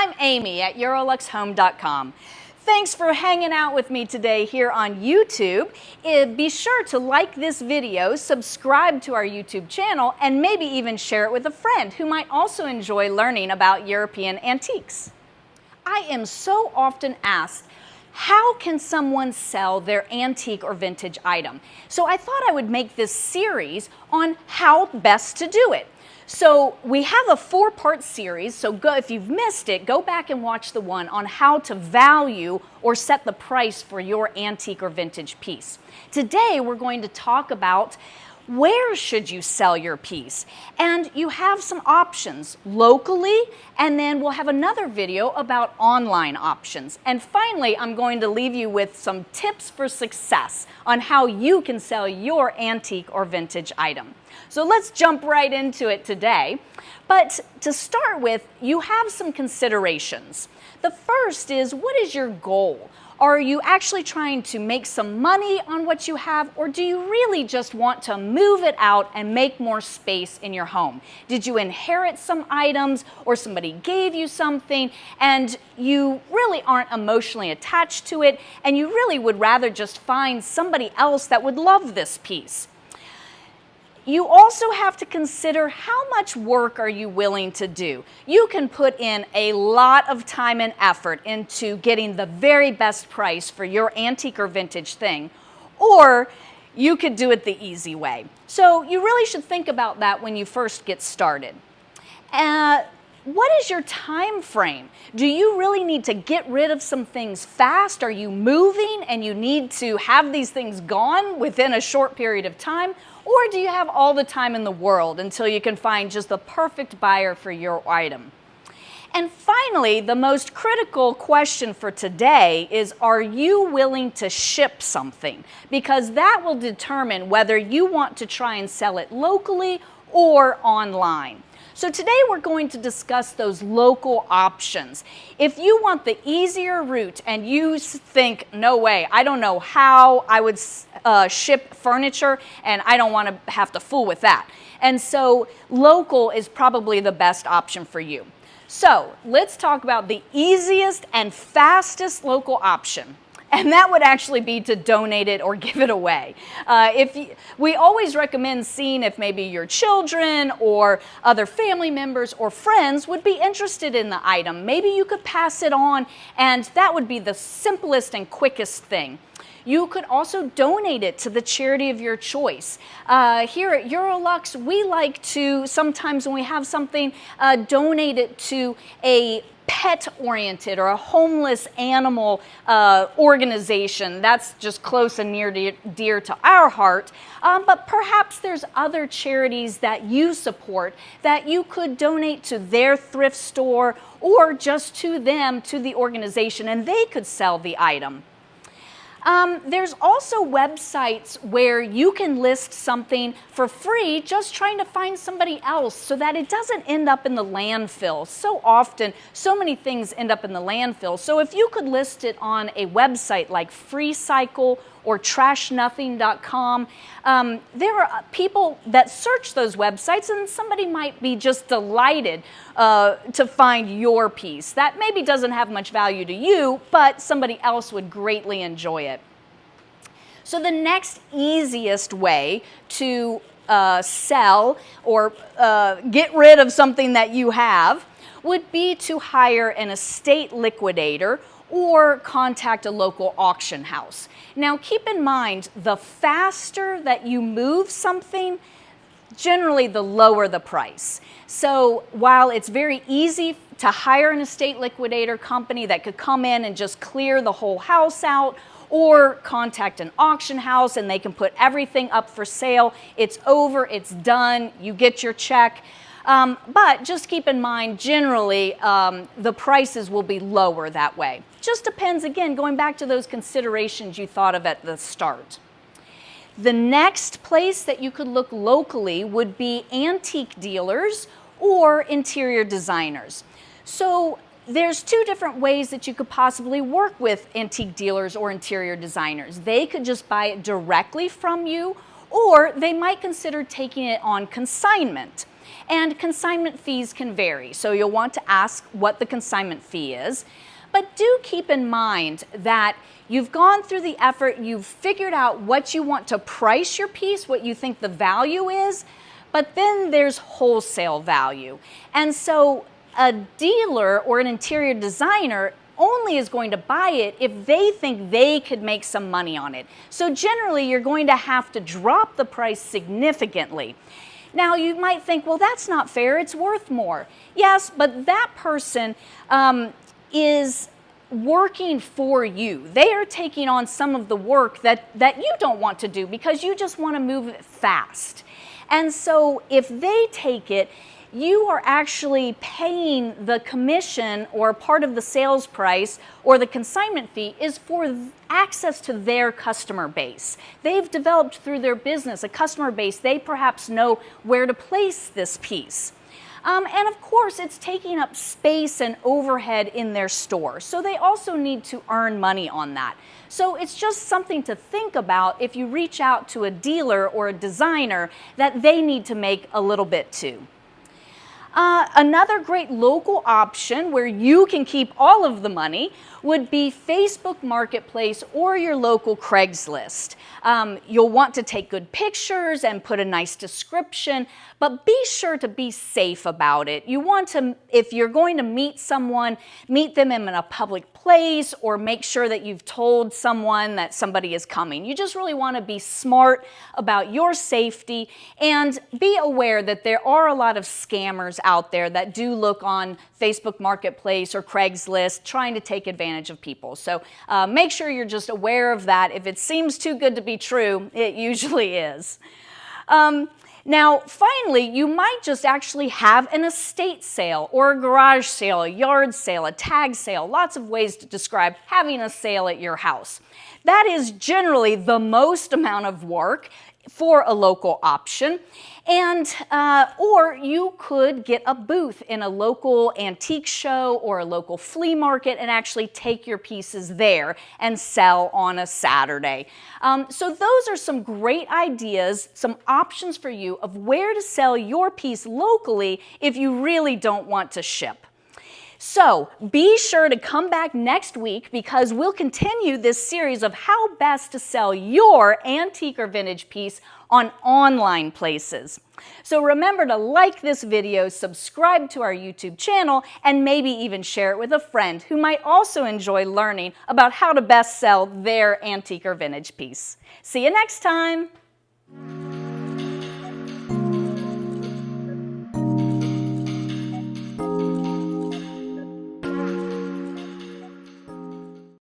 I'm Amy at EuroLuxHome.com. Thanks for hanging out with me today here on YouTube. Be sure to like this video, subscribe to our YouTube channel, and maybe even share it with a friend who might also enjoy learning about European antiques. I am so often asked, how can someone sell their antique or vintage item? So I thought I would make this series on how best to do it. So we have a 4-part series, so if you've missed it, go back and watch the one on how to value or set the price for your antique or vintage piece. Today we're going to talk about where should you sell your piece, and you have some options locally, and then we'll have another video about online options. And finally, I'm going to leave you with some tips for success on how you can sell your antique or vintage item. So let's jump right into it today. But to start with, you have some considerations. The first is, what is your goal? Are you actually trying to make some money on what you have, or do you really just want to move it out and make more space in your home? Did you inherit some items, or somebody gave you something and you really aren't emotionally attached to it, and you really would rather just find somebody else that would love this piece? You also have to consider, how much work are you willing to do? You can put in a lot of time and effort into getting the very best price for your antique or vintage thing, or you could do it the easy way. So you really should think about that when you first get started. What is your time frame? Do you really need to get rid of some things fast? Are you moving and you need to have these things gone within a short period of time? Or do you have all the time in the world until you can find just the perfect buyer for your item? And finally, the most critical question for today is, are you willing to ship something? Because that will determine whether you want to try and sell it locally or online. So today we're going to discuss those local options. If you want the easier route and you think, no way, I don't know how I would ship furniture, and I don't want to have to fool with that. And so local is probably the best option for you. So let's talk about the easiest and fastest local option. And that would actually be to donate it or give it away. We always recommend seeing if maybe your children or other family members or friends would be interested in the item. Maybe you could pass it on, and that would be the simplest and quickest thing. You could also donate it to the charity of your choice. Here at EuroLux, we like to, sometimes when we have something, donate it to a pet-oriented or a homeless animal organization. That's just close and near dear to our heart. But perhaps there's other charities that you support that you could donate to their thrift store, or just to them, to the organization, and they could sell the item. There's also websites where you can list something for free, just trying to find somebody else so that it doesn't end up in the landfill. So often, so many things end up in the landfill. So if you could list it on a website like FreeCycle or trashnothing.com, there are people that search those websites, and somebody might be just delighted to find your piece. That maybe doesn't have much value to you, but somebody else would greatly enjoy it. So the next easiest way to sell or get rid of something that you have would be to hire an estate liquidator or contact a local auction house. Now keep in mind, the faster that you move something, generally the lower the price. So while it's very easy to hire an estate liquidator company that could come in and just clear the whole house out, or contact an auction house and they can put everything up for sale, it's over, it's done, you get your check. But just keep in mind, generally, the prices will be lower that way. Just depends, again, going back to those considerations you thought of at the start. The next place that you could look locally would be antique dealers or interior designers. So there's two different ways that you could possibly work with antique dealers or interior designers. They could just buy it directly from you, Or they might consider taking it on consignment. And consignment fees can vary, so you'll want to ask what the consignment fee is. But do keep in mind that you've gone through the effort, you've figured out what you want to price your piece, what you think the value is, but then there's wholesale value. And so a dealer or an interior designer only is going to buy it if they think they could make some money on it. So generally, you're going to have to drop the price significantly. Now, you might think, well, that's not fair, it's worth more. Yes, but that person is working for you. They are taking on some of the work that you don't want to do because you just want to move it fast. And so if they take it, you are actually paying the commission or part of the sales price or the consignment fee is for access to their customer base. They've developed through their business a customer base. They perhaps know where to place this piece. And of course, it's taking up space and overhead in their store. So they also need to earn money on that. So it's just something to think about if you reach out to a dealer or a designer that they need to make a little bit too. Another great local option where you can keep all of the money would be Facebook Marketplace or your local Craigslist. You'll want to take good pictures and put a nice description, but be sure to be safe about it. You want to, if you're going to meet someone, meet them in a public place or make sure that you've told someone that somebody is coming. You just really want to be smart about your safety and be aware that there are a lot of scammers out there that do look on Facebook Marketplace or Craigslist trying to take advantage of people. So make sure you're just aware of that. If it seems too good to be true, it usually is. Now, finally, you might just actually have an estate sale or a garage sale, a yard sale, a tag sale, lots of ways to describe having a sale at your house. That is generally the most amount of work for a local option. And or you could get a booth in a local antique show or a local flea market and actually take your pieces there and sell on a Saturday. So those are some great ideas, some options for you of where to sell your piece locally if you really don't want to ship. So be sure to come back next week because we'll continue this series of how best to sell your antique or vintage piece on online places. So remember to like this video, subscribe to our YouTube channel, and maybe even share it with a friend who might also enjoy learning about how to best sell their antique or vintage piece. See you next time!